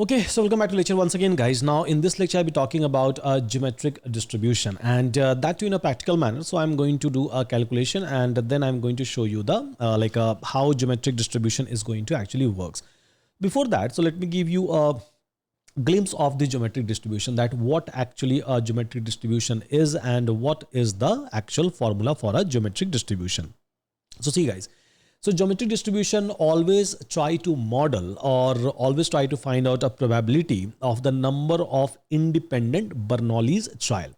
Okay, so welcome back to lecture once again, guys. Now, in this lecture, I'll be talking about a geometric distribution and that too in a practical manner. So I'm going to do a calculation and then I'm going to show you the how geometric distribution is going to actually works. Before that, so let me give you a glimpse of the geometric distribution, that what actually a geometric distribution is and what is the actual formula for a geometric distribution. So see, guys. So geometric distribution always try to model or always try to find out a probability of the number of independent Bernoulli's trial.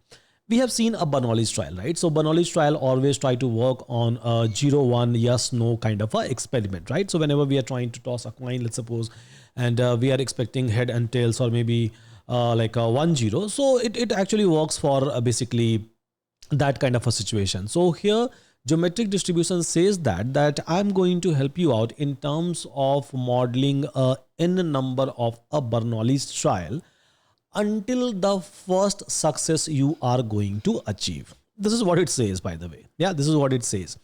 We have seen a Bernoulli's trial, right? So Bernoulli's trial always try to work on a 0, 1, yes, no kind of a experiment, right? So whenever we are trying to toss a coin, let's suppose, and we are expecting head and tails or maybe like a 1, 0. So it actually works for basically that kind of a situation. So here geometric distribution says that I'm going to help you out in terms of modeling a n number of a Bernoulli's trial until the first success you are going to achieve. This is what it says, by the way. Yeah, this is what it says.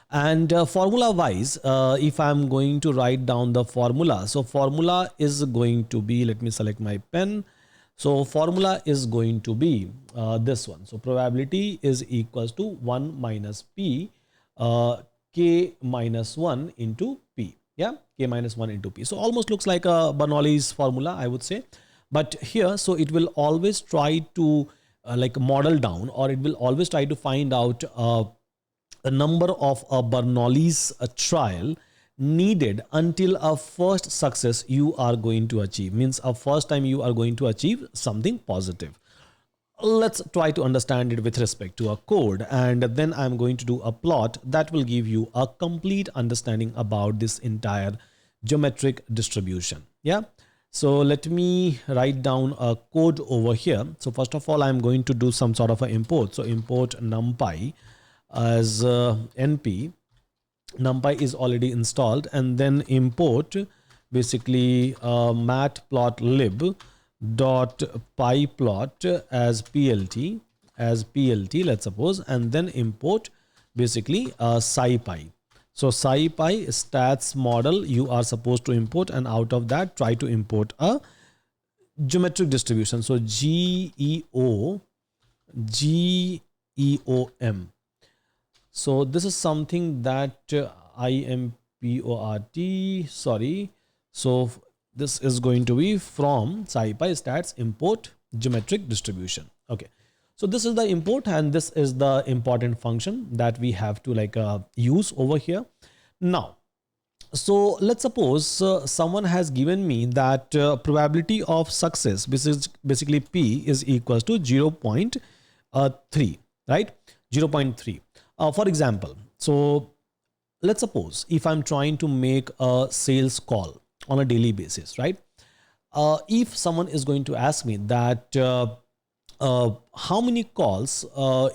And formula wise, if I'm going to write down the formula, so formula is going to be, let me select my pen. So formula is going to be this one. So probability is equals to 1 minus P K minus 1 into P. Yeah, K minus 1 into P. So almost looks like a Bernoulli's formula, I would say. But here, so it will always try to like model down, or it will always try to find out the number of a Bernoulli's trial needed until a first success you are going to achieve, means a first time you are going to achieve something positive. Let's try to understand it with respect to a code, and then I'm going to do a plot that will give you a complete understanding about this entire geometric distribution. Yeah, so let me write down a code over here. So first of all, I'm going to do some sort of an import. So import numpy as np. NumPy is already installed, and then import basically matplotlib dot pyplot as plt, let's suppose, and then import basically scipy. So scipy stats model you are supposed to import, and out of that try to import a geometric distribution. So GEOM. So this is something that import, sorry. So this is going to be from scipy stats import geometric distribution. Okay. So this is the import, and this is the important function that we have to use over here. Now, so let's suppose someone has given me that probability of success, which is basically P is equals to 0.3, right? 0.3. For example, so let's suppose if I'm trying to make a sales call on a daily basis, right? If someone is going to ask me that how many calls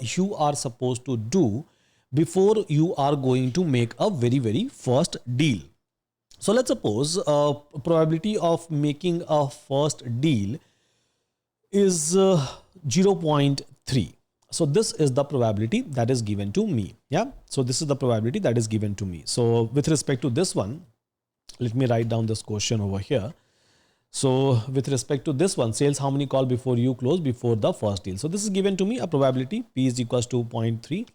you are supposed to do before you are going to make a very first deal. So let's suppose probability of making a first deal is 0.3. So this is the probability that is given to me. Yeah. So this is the probability that is given to me. So with respect to this one, let me write down this question over here. So with respect to this one, sales, how many call before you close before the first deal? So this is given to me a probability P is equals to 0.3.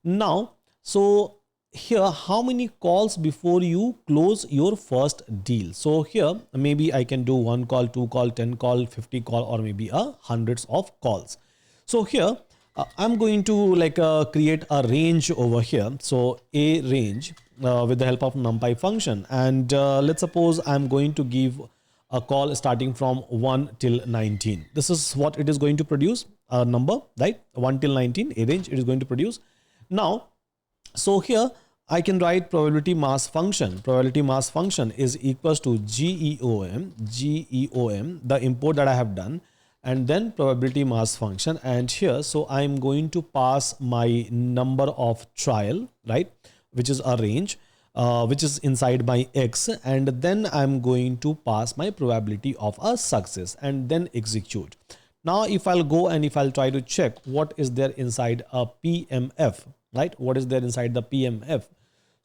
Now, so here, how many calls before you close your first deal? So here, maybe I can do 1 call, 2 call, 10 call, 50 call, or maybe hundreds of calls. So here, I'm going to create a range over here. So a range with the help of numpy function, and let's suppose I'm going to give a call starting from 1 till 19. This is what it is going to produce, a number, right? 1 till 19, a range it is going to produce. Now, so here I can write probability mass function. Probability mass function is equals to GEOM, the import that I have done, and then probability mass function. And here, so I'm going to pass my number of trial, right, which is a range, which is inside my X, and then I'm going to pass my probability of a success and then execute. Now, if I'll go and if I'll try to check what is there inside a PMF, right? What is there inside the PMF?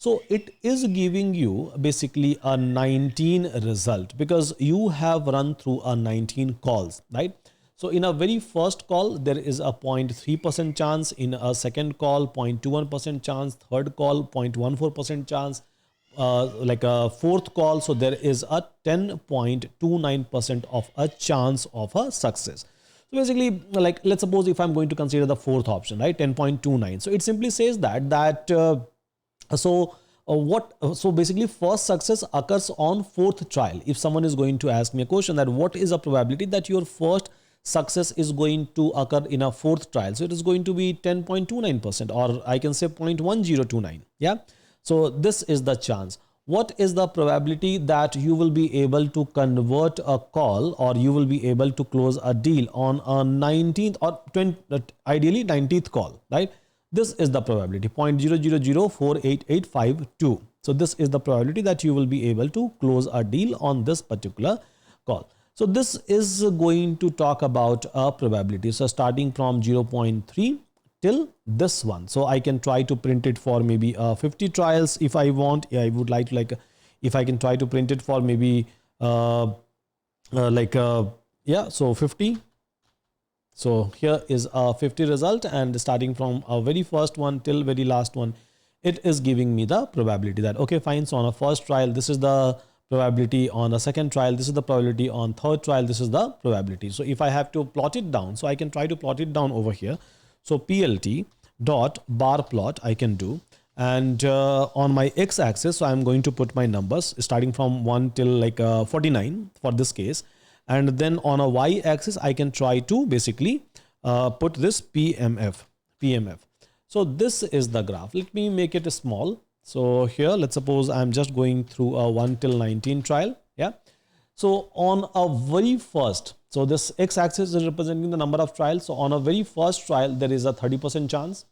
So it is giving you basically a 19 result because you have run through a 19 calls, right? So in a very first call, there is a 0.3% chance. In a second call, 0.21% chance. Third call, 0.14% chance. Like a fourth call, so there is a 10.29% of a chance of a success. So basically, like let's suppose if I'm going to consider the fourth option, right, 10.29. So it simply says so basically first success occurs on fourth trial. If someone is going to ask me a question that what is a probability that your first success is going to occur in a fourth trial, so it is going to be 10.29%, or I can say 0.1029. Yeah, so this is the chance. What is the probability that you will be able to convert a call, or you will be able to close a deal on a 19th or 20, ideally 19th call, right? This is the probability 0.000488852. So this is the probability that you will be able to close a deal on this particular call. So this is going to talk about a probability. So starting from 0.3 till this one. So I can try to print it for maybe 50 trials if I want. I would like to if I can try to print it for maybe so 50. So here is a 50 result, and starting from a very first one till very last one, it is giving me the probability that, okay, fine. So on a first trial, this is the probability. On a second trial, this is the probability. On third trial, this is the probability. So if I have to plot it down, so I can try to plot it down over here. So PLT dot bar plot I can do, and on my x-axis, so I'm going to put my numbers starting from 1 till 49 for this case, and then on a y-axis I can try to basically put this PMF. So this is the graph. Let me make it small. So here, let's suppose I'm just going through a 1 till 19 trial. Yeah. So on a very first, so this x-axis is representing the number of trials. So on a very first trial, there is a 30% chance.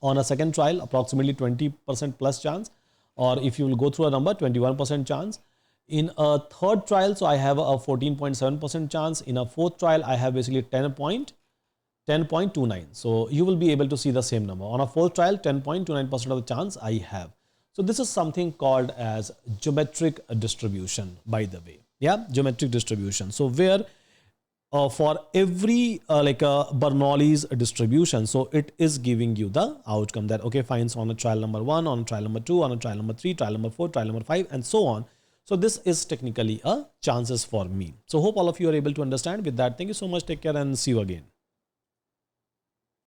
On a second trial, approximately 20% plus chance. Or if you will go through a number, 21% chance. In a third trial, so I have a 14.7% chance. In a fourth trial, I have basically 10.29. So you will be able to see the same number. On a fourth trial, 10.29% of the chance I have. So this is something called as geometric distribution, by the way. Yeah, geometric distribution. So where for every Bernoulli's distribution, so it is giving you the outcome that, okay, fine. So on a trial number 1, on a trial number 2, on a trial number 3, trial number 4, trial number 5, and so on. So this is technically a chances for me. So hope all of you are able to understand. With that, thank you so much. Take care and see you again.